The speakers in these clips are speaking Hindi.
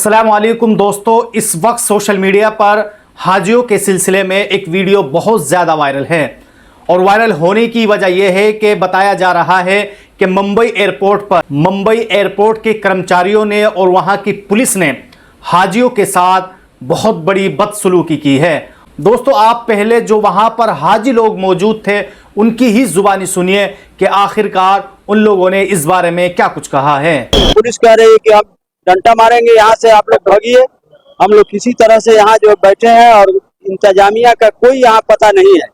अस्सलाम वालेकुम दोस्तों, इस वक्त सोशल मीडिया पर हाजियों के सिलसिले में एक वीडियो बहुत ज़्यादा वायरल है और वायरल होने की वजह यह है कि बताया जा रहा है कि मुंबई एयरपोर्ट के कर्मचारियों ने और वहां की पुलिस ने हाजियों के साथ बहुत बड़ी बदसलूकी की है। दोस्तों, आप पहले जो वहां पर हाजी लोग मौजूद थे उनकी ही जुबानी सुनिए कि आखिरकार उन लोगों ने इस बारे में क्या कुछ कहा है। पुलिस कह रही है कि हम डंडा मारेंगे, यहाँ से आप लोग भागिए। हम लोग किसी तरह से यहाँ जो बैठे हैं और इंतजामिया का कोई यहाँ पता नहीं है।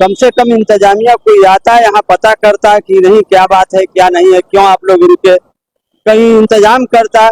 कम से कम इंतजामिया कोई आता है यहाँ पता करता है कि नहीं क्या बात है क्या नहीं है, क्यों आप लोग रुके, कहीं इंतजाम करता।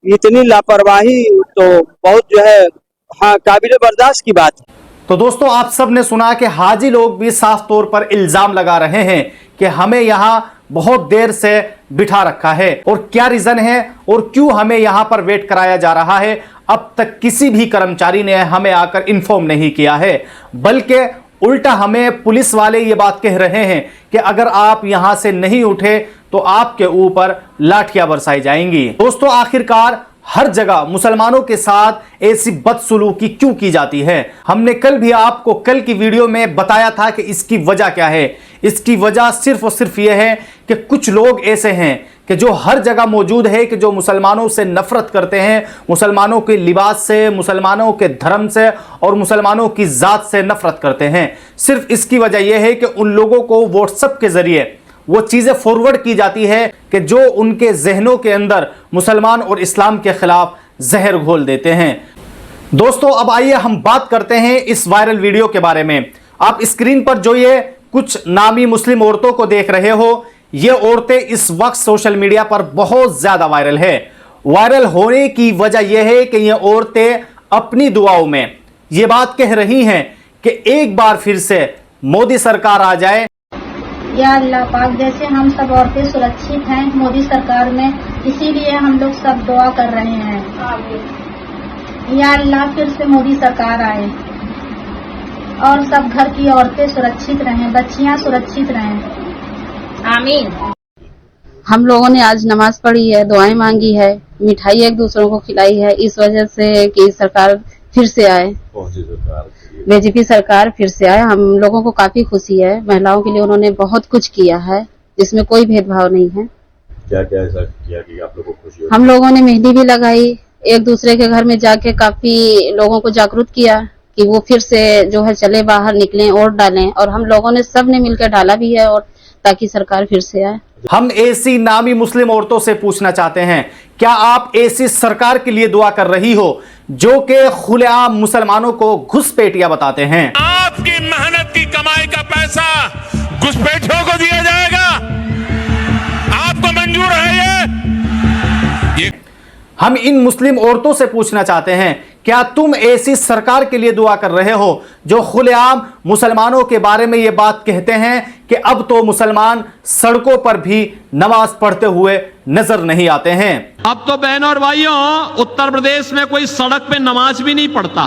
इतनी लापरवाही तो बहुत जो है काबिल बर्दाश्त की बात है। तो दोस्तों, आप सब ने सुना कि हाजी लोग भी साफ तौर पर इल्जाम लगा रहे हैं कि हमें यहां बहुत देर से बिठा रखा है और क्या रीजन है और क्यों हमें यहां पर वेट कराया जा रहा है। अब तक किसी भी कर्मचारी ने हमें आकर इन्फॉर्म नहीं किया है, बल्कि उल्टा हमें पुलिस वाले ये बात कह रहे हैं कि अगर आप यहां से नहीं उठे तो आपके ऊपर लाठियां बरसाई जाएंगी। दोस्तों, आखिरकार हर जगह मुसलमानों के साथ ऐसी बदसलूकी क्यों की जाती है? हमने कल भी आपको कल की वीडियो में बताया था कि इसकी वजह क्या है। इसकी वजह सिर्फ और सिर्फ यह है कि कुछ लोग ऐसे हैं कि जो हर जगह मौजूद है कि जो मुसलमानों से नफरत करते हैं, मुसलमानों के लिबास से, मुसलमानों के धर्म से और मुसलमानों की ज़ात से नफरत करते हैं। सिर्फ इसकी वजह यह है कि उन लोगों को व्हाट्सएप के ज़रिए वो चीज़ें फॉरवर्ड की जाती है कि जो उनके जहनों के अंदर मुसलमान और इस्लाम के खिलाफ जहर घोल देते हैं। दोस्तों, अब आइए हम बात करते हैं इस वायरल वीडियो के बारे में। आप स्क्रीन पर जो ये कुछ नामी मुस्लिम औरतों को देख रहे हो, ये औरतें इस वक्त सोशल मीडिया पर बहुत ज़्यादा वायरल है। वायरल होने की वजह यह है कि ये औरतें अपनी दुआओं में ये बात कह रही हैं कि एक बार फिर से मोदी सरकार आ जाए। या अल्लाह पाक, जैसे हम सब औरतें सुरक्षित हैं मोदी सरकार में, इसीलिए हम लोग सब दुआ कर रहे हैं। या अल्लाह, फिर से मोदी सरकार आए और सब घर की औरतें सुरक्षित रहें, बच्चियां सुरक्षित रहें। आमीन। हम लोगों ने आज नमाज पढ़ी है, दुआएं मांगी है, मिठाई एक दूसरों को खिलाई है, इस वजह से कि सरकार फिर से आए, बीजेपी सरकार फिर से आए। हम लोगों को काफी खुशी है। महिलाओं के लिए उन्होंने बहुत कुछ किया है, इसमें कोई भेदभाव नहीं है। क्या क्या ऐसा किया कि आप लोगों को खुशी हो? हम लोगों ने मेहंदी भी लगाई, एक दूसरे के घर में जाके काफी लोगों को जागरूक किया कि वो फिर से जो है चले बाहर निकलें, वोट डालें, और हम लोगों ने सब ने मिलकर डाला भी है और ताकि सरकार फिर से आए। हम ऐसी नामी मुस्लिम औरतों से पूछना चाहते हैं, क्या आप ऐसी सरकार के लिए दुआ कर रही हो जो कि खुलेआम मुसलमानों को घुसपैठिया बताते हैं? आपकी मेहनत की कमाई का पैसा घुसपैठियों को दिया जाएगा? आपको मंजूर है ये? हम इन मुस्लिम औरतों से पूछना चाहते हैं, क्या तुम ऐसी सरकार के लिए दुआ कर रहे हो जो खुलेआम मुसलमानों के बारे में ये बात कहते हैं कि अब तो मुसलमान सड़कों पर भी नमाज पढ़ते हुए नजर नहीं आते हैं? अब तो बहनों और भाइयों, उत्तर प्रदेश में कोई सड़क पे नमाज भी नहीं पढ़ता।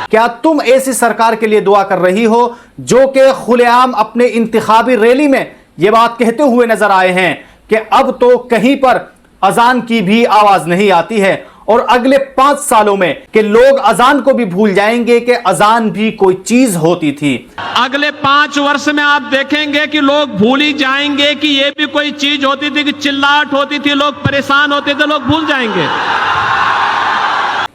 क्या तुम ऐसी सरकार के लिए दुआ कर रही हो जो कि खुलेआम अपने इंतखाबी रैली में ये बात कहते हुए नजर आए हैं कि अब तो कहीं पर अजान की भी आवाज नहीं आती है और अगले 5 सालों में कि लोग अजान को भी भूल जाएंगे कि अजान भी कोई चीज होती थी। अगले 5 वर्ष में आप देखेंगे कि लोग भूल ही जाएंगे कि ये भी कोई चीज होती थी, कि चिल्लाहट होती थी, लोग परेशान होते थे, लोग भूल जाएंगे।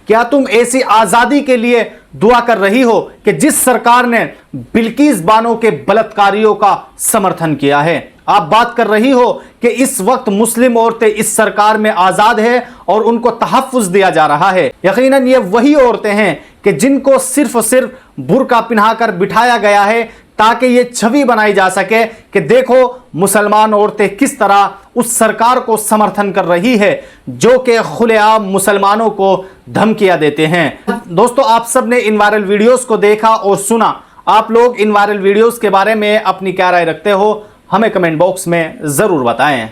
क्या तुम ऐसी आजादी के लिए दुआ कर रही हो कि जिस सरकार ने बिल्किस बानो के बलात्कारियों का समर्थन किया है? आप बात कर रही हो कि इस वक्त मुस्लिम औरतें इस सरकार में आजाद है और उनको तहफ्फुज दिया जा रहा है। यकीनन ये वही औरतें हैं कि जिनको सिर्फ और सिर्फ बुर्का पहनाकर बिठाया गया है ताकि ये छवि बनाई जा सके कि देखो मुसलमान औरतें किस तरह उस सरकार को समर्थन कर रही है जो कि खुलेआम मुसलमानों को धमकियां देते हैं। दोस्तों, आप सब ने इन वायरल वीडियोस को देखा और सुना। आप लोग इन वायरल वीडियोस के बारे में अपनी क्या राय रखते हो? हमें कमेंट बॉक्स में जरूर बताएं।